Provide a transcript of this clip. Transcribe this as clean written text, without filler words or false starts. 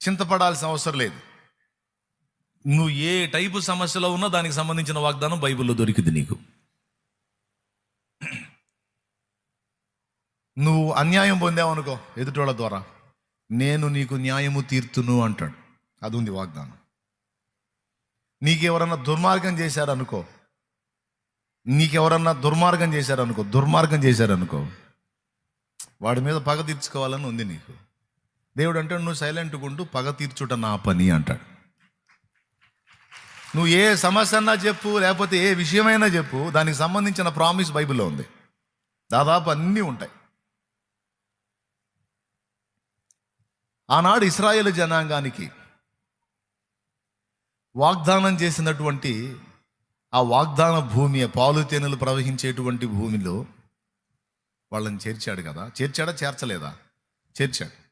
చింతపడాల్సిన అవసరం లేదు. నువ్వు ఏ టైపు సమస్యలో ఉన్నా దానికి సంబంధించిన వాగ్దానం బైబిల్లో దొరికింది నీకు. నువ్వు అన్యాయం పొందావు అనుకో ఎదుటోళ్ళ ద్వారా, నేను నీకు న్యాయము తీర్తును అంటాడు. అది ఉంది వాగ్దానం. నీకెవరన్నా దుర్మార్గం చేశారనుకో, దుర్మార్గం చేశారనుకో, వాడి మీద పగ తీర్చుకోవాలని ఉంది నీకు. దేవుడు అంటాడు, నువ్వు సైలెంట్గా ఉండు, పగ తీర్చుట నా పని అంటాడు. నువ్వు ఏ సమస్య అన్నా చెప్పు, లేకపోతే ఏ విషయమైనా చెప్పు, దానికి సంబంధించిన ప్రామిస్ బైబిల్లో ఉంది. దాదాపు అన్నీ ఉంటాయి. ఆనాడు ఇశ్రాయేలు జనాంగానికి వాగ్దానం చేసినటువంటి ఆ వాగ్దాన భూమి, పాలు తేనెలు ప్రవహించేటువంటి భూమిలో వాళ్ళని చేర్చాడు కదా. చేర్చాడా చేర్చలేదా? చేర్చాడు.